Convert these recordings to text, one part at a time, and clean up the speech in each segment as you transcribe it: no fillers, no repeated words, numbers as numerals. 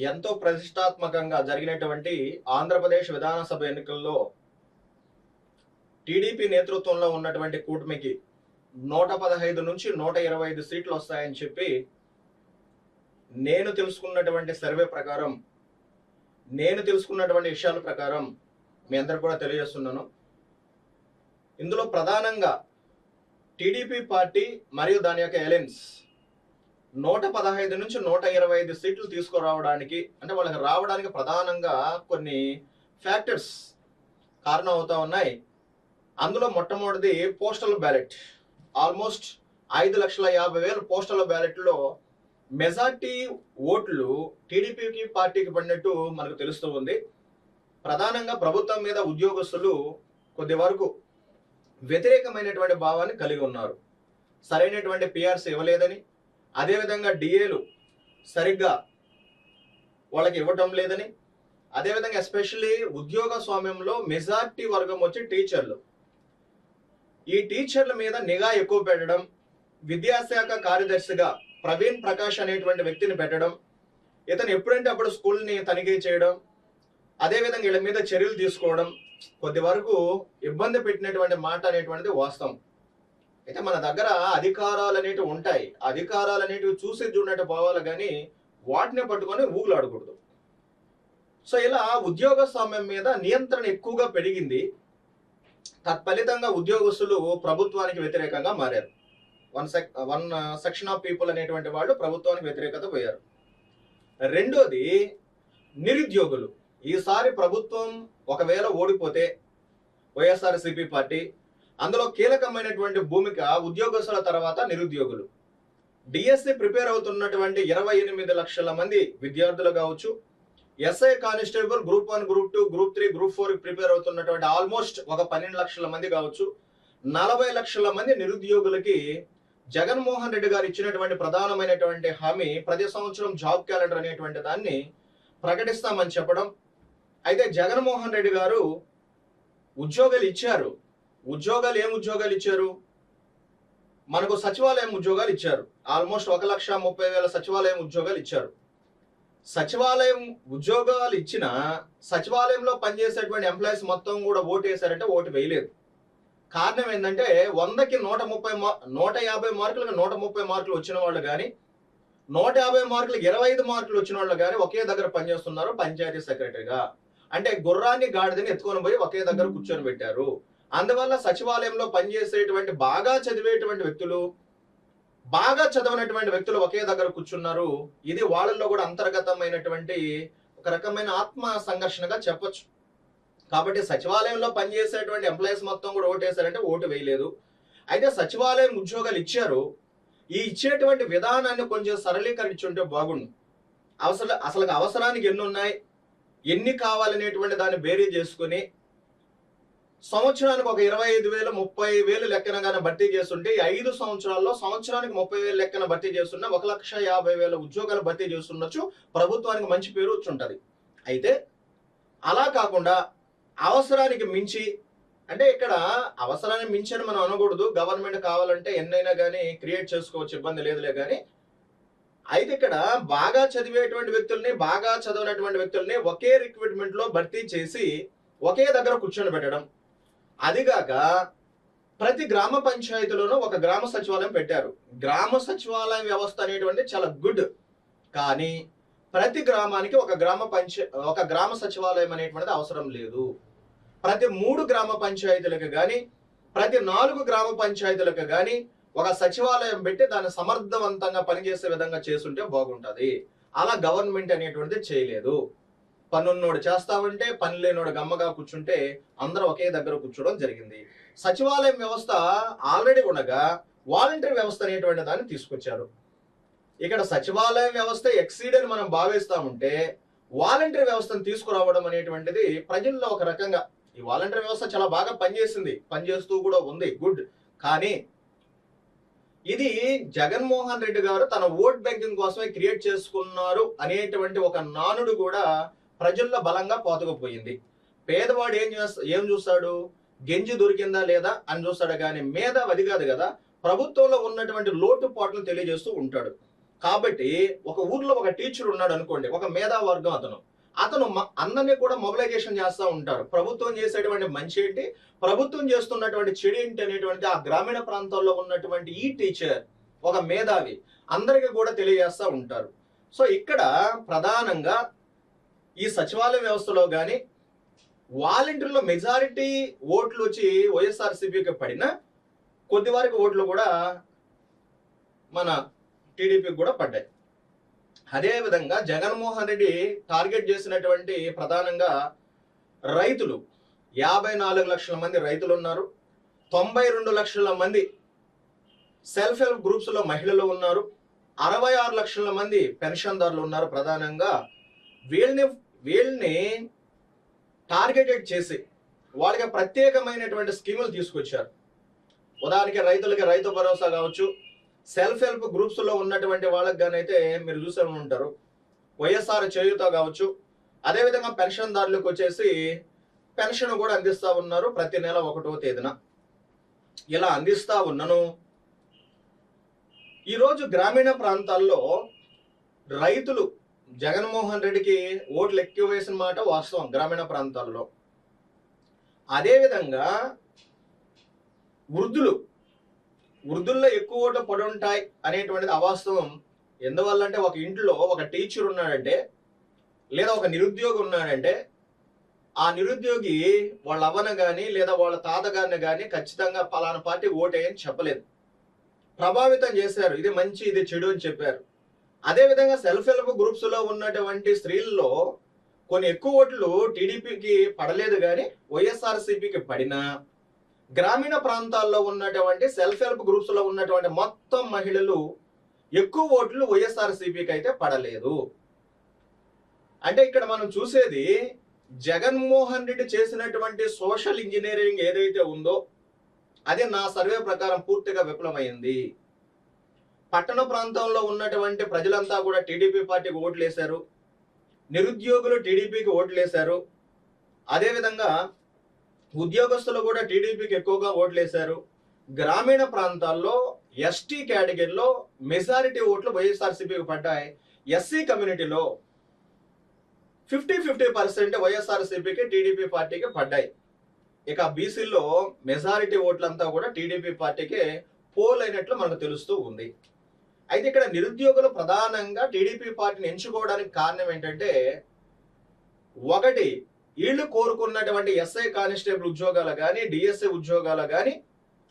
ఎంతో ప్రతిష్టాత్మకంగా జరిగినటువంటి ఆంధ్రప్రదేశ్ విధానసభ ఎన్నికల్లో టీడీపీ నేతృత్వంలో ఉన్నటువంటి కూటమికి 115 నుంచి 125 సీట్లు వస్తాయని చెప్పి నేను తెలుసుకున్నటువంటి సర్వే ప్రకారం, నేను తెలుసుకున్నటువంటి విషయాల ప్రకారం మీ అందరికి కూడా తెలియజేస్తున్నాను. ఇందులో ప్రధానంగా టీడీపీ పార్టీ మరియు దాని యొక్క ఎలయన్స్ 115 నుంచి 125 సీట్లు తీసుకురావడానికి, అంటే వాళ్ళకి రావడానికి ప్రధానంగా కొన్ని ఫ్యాక్టర్స్ కారణం అవుతా ఉన్నాయి. అందులో మొట్టమొదటిది పోస్టల్ బ్యాలెట్. ఆల్మోస్ట్ 5,50,000 పోస్టల్ బ్యాలెట్లో మెజార్టీ ఓట్లు టీడీపీకి పార్టీకి పడినట్టు మనకు తెలుస్తూ ఉంది. ప్రధానంగా ప్రభుత్వం మీద ఉద్యోగస్తులు కొద్ది వరకు వ్యతిరేకమైనటువంటి భావాన్ని కలిగి ఉన్నారు. సరైనటువంటి పిఆర్సీ ఇవ్వలేదని, అదేవిధంగా డిఏలు సరిగ్గా వాళ్ళకి ఇవ్వటం లేదని, అదేవిధంగా ఎస్పెషల్లీ ఉద్యోగ స్వామ్యంలో మెజార్టీ వర్గం వచ్చి టీచర్లు. ఈ టీచర్ల మీద నిఘా ఎక్కువ పెట్టడం, విద్యాశాఖ కార్యదర్శిగా ప్రవీణ్ ప్రకాష్ అనేటువంటి వ్యక్తిని పెట్టడం, ఇతను ఎప్పుడంటే అప్పుడు స్కూల్ని తనిఖీ చేయడం, అదేవిధంగా వీళ్ళ మీద చర్యలు తీసుకోవడం కొద్ది వరకు ఇబ్బంది పెట్టినటువంటి మాట అనేటువంటిది వాస్తవం. అయితే మన దగ్గర అధికారాలు అనేటివి ఉంటాయి. అధికారాలు అనేటివి చూసి చూడనట్టు పోవాలి, కానీ వాటిని పట్టుకొని ఊగులాడకూడదు. సో ఇలా ఉద్యోగ స్వామ్యం మీద నియంత్రణ ఎక్కువగా పెరిగింది. తత్ఫలితంగా ఉద్యోగస్తులు ప్రభుత్వానికి వ్యతిరేకంగా మారారు. వన్ సెక్షన్ ఆఫ్ పీపుల్ అనేటువంటి వాళ్ళు ప్రభుత్వానికి వ్యతిరేకత పోయారు. రెండోది నిరుద్యోగులు. ఈసారి ప్రభుత్వం ఒకవేళ ఓడిపోతే వైఎస్ఆర్సీపీ పార్టీ, అందులో కీలకమైనటువంటి భూమిక ఉద్యోగస్తుల తర్వాత నిరుద్యోగులు. డిఎస్సి ప్రిపేర్ అవుతున్నటువంటి 28 లక్షల మంది విద్యార్థులు కావచ్చు, SI constable group 1, group 2, group 3, group 4 prepare అవుతున్నటువంటి ఆల్మోస్ట్ ఒక 12 లక్షల మంది కావచ్చు, 40 లక్షల మంది నిరుద్యోగులకి జగన్మోహన్ రెడ్డి గారు ఇచ్చినటువంటి ప్రధానమైనటువంటి హామీ ప్రతి సంవత్సరం జాబ్ క్యాలెండర్ అనేటువంటి దాన్ని ప్రకటిస్తామని చెప్పడం. అయితే జగన్మోహన్ రెడ్డి గారు ఉద్యోగాలు ఇచ్చారు. ఏం ఉద్యోగాలు ఇచ్చారు? మనకు సచివాలయం ఉద్యోగాలు ఇచ్చారు. ఆల్మోస్ట్ 1,30,000 సచివాలయం ఉద్యోగాలు ఇచ్చారు. సచివాలయం ఉద్యోగాలు ఇచ్చిన సచివాలయంలో పనిచేసేటువంటి ఎంప్లాయీస్ మొత్తం కూడా ఓటు వేశారంటే ఓటు వేయలేదు. కారణం ఏంటంటే 100కి 150 మార్కులకు 130 మార్కులు వచ్చిన వాళ్ళు కానీ, 150 మార్కులకు 25 మార్కులు వచ్చిన వాళ్ళు కానీ ఒకే దగ్గర పనిచేస్తున్నారు పంచాయతీ సెక్రటరీగా. అంటే గుర్రాన్ని గాడిదని ఎత్తుకొని పోయి ఒకే దగ్గర కూర్చొని పెట్టారు. అందువల్ల సచివాలయంలో పనిచేసేటువంటి బాగా చదివేటువంటి వ్యక్తులు, బాగా చదవనటువంటి వ్యక్తులు ఒకే దగ్గర కూర్చున్నారు. ఇది వాళ్ళల్లో కూడా అంతర్గతమైనటువంటి ఒక రకమైన ఆత్మ సంఘర్షణగా చెప్పొచ్చు. కాబట్టి సచివాలయంలో పనిచేసేటువంటి ఎంప్లాయీస్ మొత్తం కూడా ఓటేశారంటే ఓటు వేయలేదు. అయితే సచివాలయం ఉద్యోగాలు ఇచ్చారు. ఈ ఇచ్చేటువంటి విధానాన్ని కొంచెం సరళీకరించుంటే బాగుండు. అసలు అవసరానికి ఎన్ని ఉన్నాయి, ఎన్ని కావాలనేటువంటి దాన్ని బేరీ చేసుకుని సంవత్సరానికి ఒక 25,000, 30,000 లెక్కనగానే భర్తీ చేస్తుంటే 5 సంవత్సరాల్లో సంవత్సరానికి 30,000 లెక్కన భర్తీ చేస్తున్నా 1,50,000 ఉద్యోగాలు భర్తీ చేస్తుండొచ్చు. ప్రభుత్వానికి మంచి పేరు వచ్చి ఉంటుంది. అయితే అలా కాకుండా అవసరానికి మించి, అంటే ఇక్కడ అవసరానికి మించి అని మనం అనకూడదు. గవర్నమెంట్ కావాలంటే ఎన్నైనా కానీ క్రియేట్ చేసుకోవచ్చు, ఇబ్బంది లేదులే. కానీ అయితే ఇక్కడ బాగా చదివేటువంటి వ్యక్తుల్ని, బాగా చదవనటువంటి వ్యక్తుల్ని ఒకే రిక్రూట్మెంట్ లో భర్తీ చేసి ఒకే దగ్గర కూర్చొని పెట్టడం. అదిగాక ప్రతి గ్రామ పంచాయతీలోనూ ఒక గ్రామ సచివాలయం పెట్టారు. గ్రామ సచివాలయం వ్యవస్థ అనేటువంటి చాలా గుడ్. కానీ ప్రతి గ్రామానికి ఒక గ్రామ సచివాలయం అనేటువంటిది అవసరం లేదు. ప్రతి 3 గ్రామ పంచాయతీలకు కానీ, ప్రతి 4 గ్రామ పంచాయతీలకు కానీ ఒక సచివాలయం పెట్టి దాన్ని సమర్థవంతంగా పనిచేసే విధంగా చేస్తుంటే బాగుంటుంది. అలా గవర్నమెంట్ అనేటువంటిది చేయలేదు. పనున్నోడు చేస్తామంటే పని లేనోడు గమ్మగా కూర్చుంటే అందరూ ఒకే దగ్గర కూర్చోవడం జరిగింది. సచివాలయం వ్యవస్థ ఆల్రెడీ ఉండగా వాలంటీర్ వ్యవస్థ అనేటువంటి దాన్ని తీసుకొచ్చారు. ఇక్కడ సచివాలయం వ్యవస్థ ఎక్సీడ్ అని మనం భావిస్తామంటే వాలంటీర్ వ్యవస్థను తీసుకురావడం అనేటువంటిది ప్రజల్లో ఒక రకంగా, ఈ వాలంటీర్ వ్యవస్థ చాలా బాగా పనిచేస్తూ కూడా ఉంది, గుడ్. కానీ ఇది జగన్మోహన్ రెడ్డి గారు తన ఓట్ బ్యాంకింగ్ కోసమే క్రియేట్ చేసుకున్నారు అనేటువంటి ఒక నానుడు కూడా ప్రజల్లో బలంగా పోతకపోయింది. పేదవాడు ఏం చూస్తాడు? గెంజి దొరికిందా లేదా అని చూస్తాడు. కానీ మేధావి అది కాదు కదా, ప్రభుత్వంలో ఉన్నటువంటి లోటుపాట్లను తెలియజేస్తూ ఉంటాడు. కాబట్టి ఒక ఊర్లో ఒక టీచర్ ఉన్నాడు అనుకోండి, ఒక మేధావర్గం అతను అందరినీ కూడా మొబిలైజేషన్ చేస్తూ ఉంటారు. ప్రభుత్వం చేసేటువంటి మంచి ఏంటి, ప్రభుత్వం చేస్తున్నటువంటి చెడు ఏంటి అనేటువంటి ఆ గ్రామీణ ప్రాంతాల్లో ఉన్నటువంటి ఈ టీచర్ ఒక మేధావి అందరికీ కూడా తెలియజేస్తూ ఉంటారు. సో ఇక్కడ ప్రధానంగా ఈ సచివాలయ వ్యవస్థలో కానీ వాలంటీర్లో మెజారిటీ ఓట్లు వచ్చి వైఎస్ఆర్సీపీకి పడిన కొద్ది వరకు ఓట్లు కూడా మన టీడీపీకి కూడా పడ్డాయి. అదేవిధంగా జగన్మోహన్ రెడ్డి టార్గెట్ చేసినటువంటి ప్రధానంగా రైతులు, 54 లక్షల మంది రైతులు ఉన్నారు, 92 లక్షల మంది సెల్ఫ్ హెల్ప్ గ్రూప్స్ లో మహిళలు ఉన్నారు, 66 లక్షల మంది పెన్షన్దారులు ఉన్నారు. ప్రధానంగా వీళ్ళని టార్గెటెడ్ చేసి వాళ్ళకి ప్రత్యేకమైనటువంటి స్కీములు తీసుకొచ్చారు. ఉదాహరణకి రైతులకి రైతు భరోసా కావచ్చు, సెల్ఫ్ హెల్ప్ గ్రూప్స్ లో ఉన్నటువంటి వాళ్ళకి గానైతే మీరు చూసే ఉంటారు వైఎస్ఆర్ చేయూత కావచ్చు. అదేవిధంగా పెన్షన్దారులకు వచ్చేసి పెన్షన్ కూడా అందిస్తా ఉన్నారు ప్రతి నెల 1వ తేదీన. ఇలా అందిస్తా ఉన్నను ఈరోజు గ్రామీణ ప్రాంతాల్లో రైతులు జగన్మోహన్ రెడ్డికి ఓట్లు ఎక్కువ వేసిన మాట వాస్తవం గ్రామీణ ప్రాంతాల్లో. అదేవిధంగా వృద్ధుల్లో ఎక్కువ ఓట్లు పడి ఉంటాయి అనేటువంటిది అవాస్తవం. ఎందువల్ల అంటే ఒక ఇంట్లో ఒక టీచర్ ఉన్నాడంటే లేదా ఒక నిరుద్యోగి ఉన్నాడంటే ఆ నిరుద్యోగి వాళ్ళ అవ్వను కానీ లేదా వాళ్ళ తాతగారిని కానీ ఖచ్చితంగా పలానా పార్టీ ఓటేయని చెప్పలేదు, ప్రభావితం చేశారు. ఇది మంచి ఇది చెడు అని చెప్పారు. అదేవిధంగా సెల్ఫ్ హెల్ప్ గ్రూప్స్ లో ఉన్నటువంటి స్త్రీల్లో కొన్ని ఎక్కువ ఓట్లు టీడీపీకి పడలేదు కానీ వైఎస్ఆర్సీపీకి పడినా గ్రామీణ ప్రాంతాల్లో ఉన్నటువంటి సెల్ఫ్ హెల్ప్ గ్రూప్స్ లో ఉన్నటువంటి మొత్తం మహిళలు ఎక్కువ ఓట్లు వైఎస్ఆర్సీపీకి అయితే పడలేదు. అంటే ఇక్కడ మనం చూసేది జగన్మోహన్ రెడ్డి చేసినటువంటి సోషల్ ఇంజనీరింగ్ ఏదైతే ఉందో అది నా సర్వే ప్రకారం పూర్తిగా విఫలమైంది. పట్టణ ప్రాంతంలో ఉన్నటువంటి ప్రజలంతా కూడా టీడీపీ పార్టీకి ఓట్లు వేశారు, నిరుద్యోగులు టీడీపీకి ఓట్లు వేశారు, అదేవిధంగా ఉద్యోగస్తులు కూడా టీడీపీకి ఎక్కువగా ఓట్లు వేశారు. గ్రామీణ ప్రాంతాల్లో ఎస్టీ కేటగిరీలో మెజారిటీ ఓట్లు వైఎస్ఆర్సీపీకి పడ్డాయి. ఎస్సీ కమ్యూనిటీలో 50-50% వైఎస్ఆర్సీపీకి టీడీపీ పార్టీకి పడ్డాయి. ఇక బీసీలో మెజారిటీ ఓట్లంతా కూడా టీడీపీ పార్టీకి పోల్ అయినట్లు మనకు తెలుస్తూ ఉంది. అయితే ఇక్కడ నిరుద్యోగులు ప్రధానంగా టీడీపీ పార్టీని ఎంచుకోవడానికి కారణం ఏంటంటే, ఒకటి వీళ్ళు కోరుకున్నటువంటి ఎస్ఐ కానిస్టేబుల్ ఉద్యోగాలు కానీ డిఎస్ఏ ఉద్యోగాలు కానీ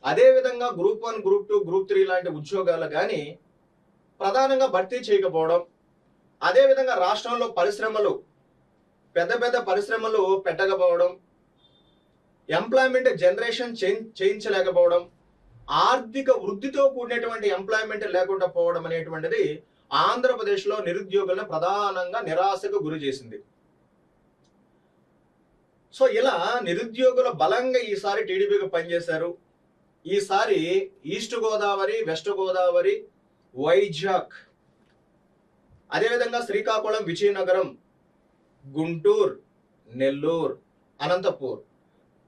అదేవిధంగా గ్రూప్ 1 గ్రూప్ 2 గ్రూప్ 3 లాంటి ఉద్యోగాలు కానీ ప్రధానంగా భర్తీ చేయకపోవడం, అదేవిధంగా రాష్ట్రంలో పెద్ద పరిశ్రమలు పెట్టకపోవడం, ఎంప్లాయ్మెంట్ జనరేషన్ చేయించలేకపోవడం, ఆర్థిక వృద్ధితో కూడినటువంటి ఎంప్లాయ్మెంట్ లేకుండా పోవడం అనేటువంటిది ఆంధ్రప్రదేశ్లో నిరుద్యోగులను ప్రధానంగా నిరాశకు గురి చేసింది. సో ఇలా నిరుద్యోగుల బలంగా ఈసారి టీడీపీకి పనిచేశారు. ఈసారి ఈస్ట్ గోదావరి, వెస్ట్ గోదావరి, వైజాగ్, అదేవిధంగా శ్రీకాకుళం, విజయనగరం, గుంటూరు, నెల్లూరు, అనంతపూర్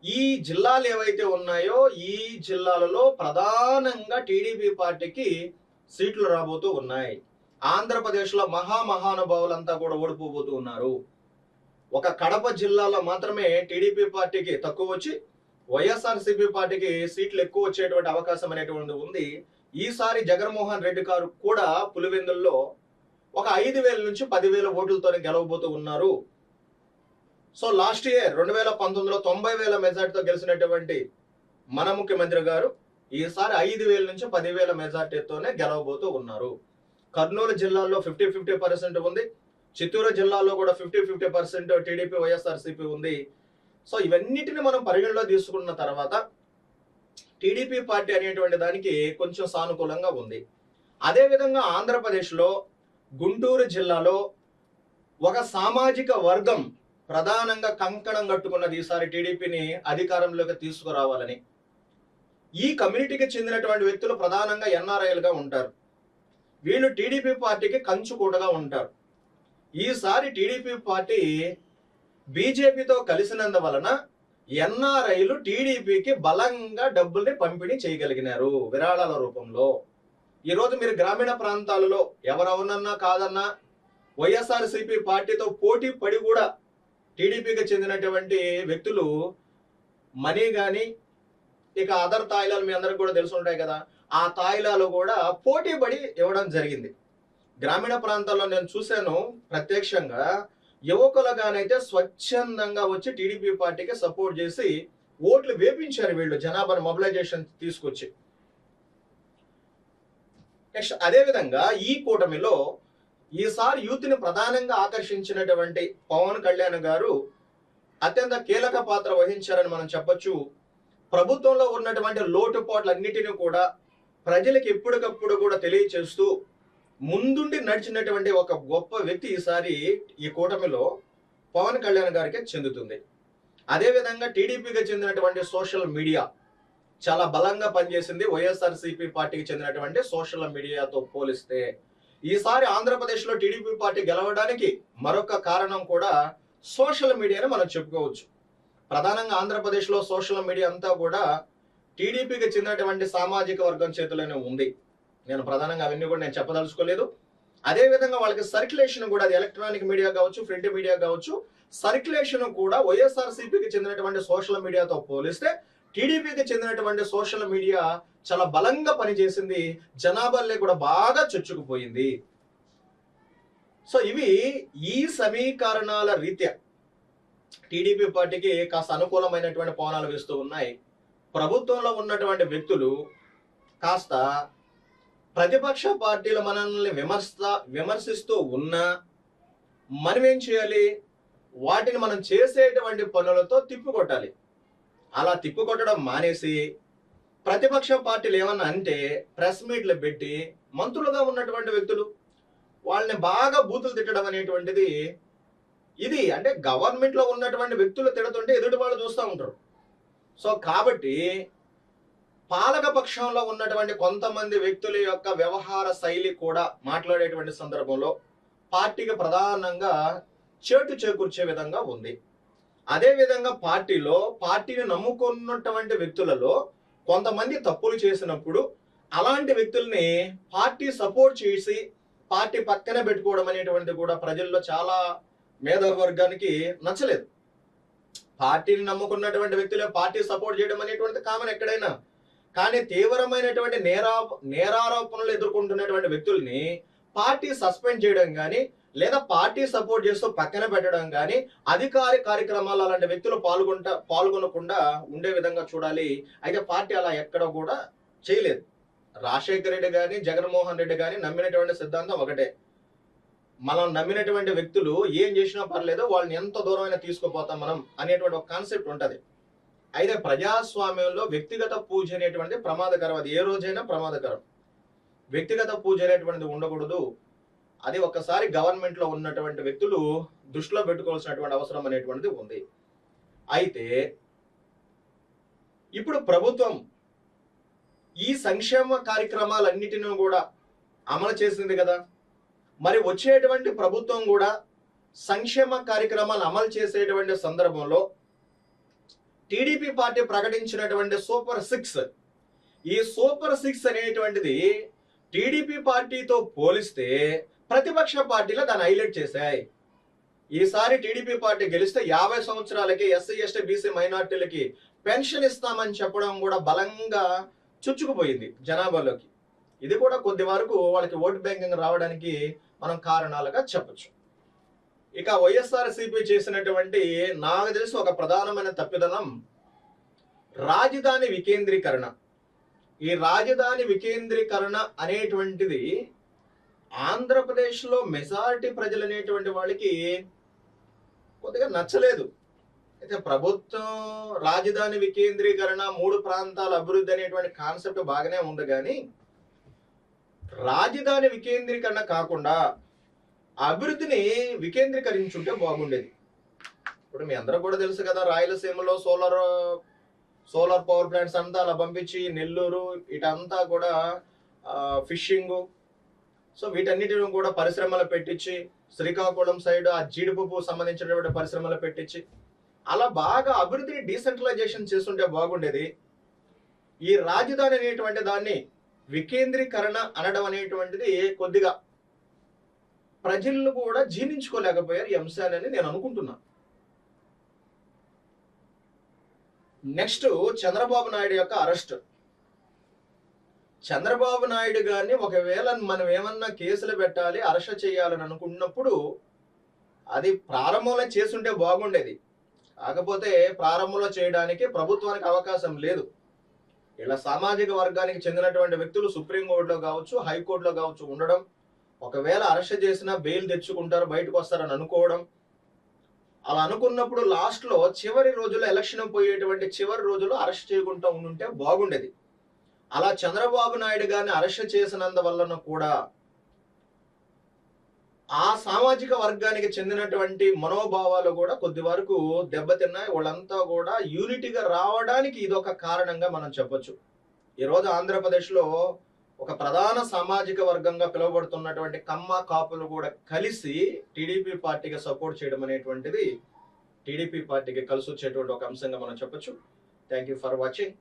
ఈ జిల్లాలు ఏవైతే ఉన్నాయో ఈ జిల్లాలలో ప్రధానంగా టీడీపీ పార్టీకి సీట్లు రాబోతూ ఉన్నాయి. ఆంధ్రప్రదేశ్లో మహానుభావులంతా కూడా ఓడిపోబోతూ ఉన్నారు. ఒక కడప జిల్లాలో మాత్రమే టీడీపీ పార్టీకి తక్కువ వచ్చి వైఎస్ఆర్సీపీ పార్టీకి సీట్లు ఎక్కువ వచ్చేటువంటి అవకాశం అనేటువంటిది ఉంది. ఈసారి జగన్మోహన్ రెడ్డి గారు కూడా పులివెందుల్లో ఒక 5,000 నుంచి 10,000 ఓట్లతోనే గెలవబోతూ ఉన్నారు. సో లాస్ట్ ఇయర్ 2019లో 90,000 మెజార్టీతో గెలిచినటువంటి మన ముఖ్యమంత్రి గారు ఈసారి 5,000 నుంచి 10,000 మెజార్టీతోనే గెలవబోతూ ఉన్నారు. కర్నూలు జిల్లాలో 50-50% ఉంది. చిత్తూరు జిల్లాలో కూడా 50-50% టీడీపీ వైఎస్ఆర్సీపీ ఉంది. సో ఇవన్నిటిని మనం పరిగణలో తీసుకున్న తర్వాత టీడీపీ పార్టీ అనేటువంటి దానికి కొంచెం సానుకూలంగా ఉంది. అదేవిధంగా ఆంధ్రప్రదేశ్లో గుంటూరు జిల్లాలో ఒక సామాజిక వర్గం ప్రధానంగా కంకణం కట్టుకున్నది ఈసారి టీడీపీని అధికారంలోకి తీసుకురావాలని. ఈ కమ్యూనిటీకి చెందినటువంటి వ్యక్తులు ప్రధానంగా ఎన్ఆర్ఐలుగా ఉంటారు. వీళ్ళు టీడీపీ పార్టీకి కంచుకూటగా ఉంటారు. ఈసారి టీడీపీ పార్టీ బీజేపీతో కలిసినందువలన ఎన్ఆర్ఐలు టీడీపీకి బలంగా డబ్బుల్ని పంపిణీ చేయగలిగినారు విరాళాల రూపంలో. ఈరోజు మీరు గ్రామీణ ప్రాంతాలలో ఎవరవునన్నా కాదన్నా వైఎస్ఆర్సీపీ పార్టీతో పోటీ పడి కూడా టీడీపీకి చెందినటువంటి వ్యక్తులు మనీ కానీ ఇక అదర్ తాయిలాలు మీ అందరికి కూడా తెలిసి ఉంటాయి కదా, ఆ తాయిలాలు కూడా పోటీ పడి ఇవ్వడం జరిగింది. గ్రామీణ ప్రాంతాల్లో నేను చూశాను ప్రత్యక్షంగా, యువకులుగానైతే స్వచ్ఛందంగా వచ్చి టీడీపీ పార్టీకి సపోర్ట్ చేసి ఓట్లు వేపించారు వీళ్ళు, జనాభా మొబిలైజేషన్ తీసుకొచ్చి. నెక్స్ట్ అదేవిధంగా ఈ కూటమిలో ఈసారి యూత్ని ప్రధానంగా ఆకర్షించినటువంటి పవన్ కళ్యాణ్ గారు అత్యంత కీలక పాత్ర వహించారని మనం చెప్పొచ్చు. ప్రభుత్వంలో ఉన్నటువంటి లోటుపాట్లన్నిటిని కూడా ప్రజలకు ఎప్పటికప్పుడు కూడా తెలియచేస్తూ ముందుండి నడిచినటువంటి ఒక గొప్ప వ్యక్తి ఈసారి ఈ కూటమిలో పవన్ కళ్యాణ్ గారికి చెందుతుంది. అదేవిధంగా టీడీపీకి చెందినటువంటి సోషల్ మీడియా చాలా బలంగా పనిచేసింది వైఎస్ఆర్సీపీ పార్టీకి చెందినటువంటి సోషల్ మీడియాతో పోలిస్తే. ఈసారి ఆంధ్రప్రదేశ్లో టీడీపీ పార్టీ గెలవడానికి మరొక కారణం కూడా సోషల్ మీడియాని మనం చెప్పుకోవచ్చు. ప్రధానంగా ఆంధ్రప్రదేశ్లో సోషల్ మీడియా అంతా కూడా టీడీపీకి చెందినటువంటి సామాజిక వర్గం చేతిలోనే ఉంది. నేను ప్రధానంగా అవన్నీ కూడా నేను చెప్పదలుచుకోలేదు. అదేవిధంగా వాళ్ళకి సర్క్యులేషన్ కూడా, అది ఎలక్ట్రానిక్ మీడియా కావచ్చు, ప్రింట్ మీడియా కావచ్చు, సర్క్యులేషన్ కూడా వైఎస్ఆర్సీపీకి చెందినటువంటి సోషల్ మీడియాతో పోలిస్తే టీడీపీకి చెందినటువంటి సోషల్ మీడియా చాలా బలంగా పనిచేసింది, జనాభాలో కూడా బాగా చొచ్చుకుపోయింది. సో ఇవి ఈ సమీకరణాల రీత్యా టీడీపీ పార్టీకి కాస్త అనుకూలమైనటువంటి పవనాలు వేస్తూ ఉన్నాయి. ప్రభుత్వంలో ఉన్నటువంటి వ్యక్తులు కాస్త ప్రతిపక్ష పార్టీలు మనల్ని విమర్శిస్తూ ఉన్నా మనమేం చేయాలి, వాటిని మనం చేసేటువంటి పనులతో తిప్పికొట్టాలి. అలా తిప్పికొట్టడం మానేసి ప్రతిపక్ష పార్టీలు ఏమన్నా అంటే ప్రెస్ మీట్లు పెట్టి మంత్రులుగా ఉన్నటువంటి వ్యక్తులు వాళ్ళని బాగా బూతులు తిట్టడం అనేటువంటిది, ఇది అంటే గవర్నమెంట్లో ఉన్నటువంటి వ్యక్తులు తిడుతుంటే ఎదుటి వాళ్ళు చూస్తూ ఉంటారు. సో కాబట్టి పాలక పక్షంలో ఉన్నటువంటి కొంతమంది వ్యక్తుల యొక్క వ్యవహార శైలి కూడా మాట్లాడేటువంటి సందర్భంలో పార్టీకి ప్రధానంగా చేటు చేకూర్చే విధంగా ఉంది. అదేవిధంగా పార్టీని నమ్ముకున్నటువంటి వ్యక్తులలో కొంతమంది తప్పులు చేసినప్పుడు అలాంటి వ్యక్తుల్ని పార్టీ సపోర్ట్ చేసి పార్టీ పక్కన పెట్టుకోవడం అనేటువంటిది కూడా ప్రజల్లో చాలా మేధావర్గానికి నచ్చలేదు. పార్టీని నమ్ముకున్నటువంటి వ్యక్తులే పార్టీ సపోర్ట్ చేయడం అనేటువంటిది కామన్ ఎక్కడైనా. కానీ తీవ్రమైనటువంటి నేరారోపణలు ఎదుర్కొంటున్నటువంటి వ్యక్తుల్ని పార్టీ సస్పెండ్ చేయడం కానీ లేదా పార్టీ సపోర్ట్ చేస్తూ పక్కన పెట్టడం కానీ, అధికార కార్యక్రమాలు అలాంటి వ్యక్తులు పాల్గొనకుండా ఉండే విధంగా చూడాలి. అయితే పార్టీ అలా ఎక్కడ కూడా చేయలేదు. రాజశేఖర రెడ్డి కానీ జగన్మోహన్ రెడ్డి కానీ నమ్మినటువంటి సిద్ధాంతం ఒకటే, మనం నమ్మినటువంటి వ్యక్తులు ఏం చేసినా పర్లేదు, వాళ్ళని ఎంత దూరమైనా తీసుకుపోతాం మనం అనేటువంటి ఒక కాన్సెప్ట్ ఉంటుంది. అయితే ప్రజాస్వామ్యంలో వ్యక్తిగత పూజ అనేటువంటిది ప్రమాదకరం. అది ఏ రోజైనా ప్రమాదకరం. వ్యక్తిగత పూజ అనేటువంటిది ఉండకూడదు. అది ఒక్కసారి గవర్నమెంట్లో ఉన్నటువంటి వ్యక్తులు దృష్టిలో పెట్టుకోవాల్సినటువంటి అవసరం అనేటువంటిది ఉంది. అయితే ఇప్పుడు ప్రభుత్వం ఈ సంక్షేమ కార్యక్రమాలన్నిటిని కూడా అమలు చేసింది కదా, మరి వచ్చేటువంటి ప్రభుత్వం కూడా సంక్షేమ కార్యక్రమాలు అమలు చేసేటువంటి సందర్భంలో టీడీపీ పార్టీ ప్రకటించినటువంటి సూపర్ 6, ఈ సూపర్ 6 అనేటువంటిది టీడీపీ పార్టీతో పోలిస్తే ప్రతిపక్ష పార్టీలు దాన్ని హైలైట్ చేశాయి. ఈసారి టీడీపీ పార్టీ గెలిస్తే 50 సంవత్సరాలకి ఎస్సీ ఎస్టీ బీసీ మైనార్టీలకి పెన్షన్ ఇస్తామని చెప్పడం కూడా బలంగా చుచ్చుకుపోయింది జనాభాలోకి. ఇది కూడా కొద్ది వరకు వాళ్ళకి ఓటు బ్యాంకింగ్ రావడానికి మనం కారణాలుగా చెప్పచ్చు. ఇక వైఎస్ఆర్సీపీ చేసినటువంటి నాకు తెలిసి ఒక ప్రధానమైన తప్పిదనం రాజధాని వికేంద్రీకరణ. ఈ రాజధాని వికేంద్రీకరణ అనేటువంటిది ఆంధ్రప్రదేశ్లో మెజారిటీ ప్రజలు అనేటువంటి వాళ్ళకి కొద్దిగా నచ్చలేదు. అయితే ప్రభుత్వం రాజధాని వికేంద్రీకరణ 3 ప్రాంతాల అభివృద్ధి అనేటువంటి కాన్సెప్ట్ బాగానే ఉంది, కానీ రాజధాని వికేంద్రీకరణ కాకుండా అభివృద్ధిని వికేంద్రీకరించుంటే బాగుండేది. ఇప్పుడు మీ అందరూ కూడా తెలుసు కదా, రాయలసీమలో సోలార్ పవర్ ప్లాంట్స్ అంతా అలా పంపించి నెల్లూరు ఇటంతా కూడా ఫిషింగ్, సో వీటన్నిటిని కూడా పరిశ్రమలు పెట్టించి, శ్రీకాకుళం సైడ్ ఆ జీడిపప్పు సంబంధించినటువంటి పరిశ్రమలు పెట్టించి అలా బాగా అభివృద్ధిని డీసెంట్రలైజేషన్ చేస్తుంటే బాగుండేది. ఈ రాజధాని అనేటువంటి దాన్ని వికేంద్రీకరణ అనడం అనేటువంటిది కొద్దిగా ప్రజలు కూడా జీర్ణించుకోలేకపోయారు ఈ అంశాలని నేను అనుకుంటున్నా. నెక్స్ట్ చంద్రబాబు నాయుడు యొక్క అరెస్ట్. చంద్రబాబు నాయుడు గారిని ఒకవేళ మనం ఏమన్నా కేసులు పెట్టాలి, అరెస్ట్ చేయాలని అనుకున్నప్పుడు అది ప్రారంభంలో చేసుంటే బాగుండేది. కాకపోతే ప్రారంభంలో చేయడానికి ప్రభుత్వానికి అవకాశం లేదు. ఇలా సామాజిక వర్గానికి చెందినటువంటి వ్యక్తులు సుప్రీంకోర్టులో కావచ్చు, హైకోర్టులో కావచ్చు ఉండడం, ఒకవేళ అరెస్ట్ చేసినా బెయిల్ తెచ్చుకుంటారు, బయటకు వస్తారని అనుకోవడం, అలా అనుకున్నప్పుడు లాస్ట్లో చివరి రోజుల్లో ఎలక్షన్ పోయేటువంటి చివరి రోజుల్లో అరెస్ట్ చేయకుండా ఉండుంటే బాగుండేది. అలా చంద్రబాబు నాయుడు గారిని అరెస్ట్ చేసినందువలన కూడా ఆ సామాజిక వర్గానికి చెందినటువంటి మనోభావాలు కూడా కొద్ది వరకు దెబ్బతిన్నాయి. వాళ్ళంతా కూడా యూనిటీగా రావడానికి ఇదొక కారణంగా మనం చెప్పొచ్చు. ఈరోజు ఆంధ్రప్రదేశ్లో ఒక ప్రధాన సామాజిక వర్గంగా పిలువబడుతున్నటువంటి కమ్మ కాపులు కూడా కలిసి టీడీపీ పార్టీకి సపోర్ట్ చేయడం అనేటువంటిది టీడీపీ పార్టీకి కలిసి వచ్చేటువంటి ఒక అంశంగా మనం చెప్పొచ్చు. Thank you for watching.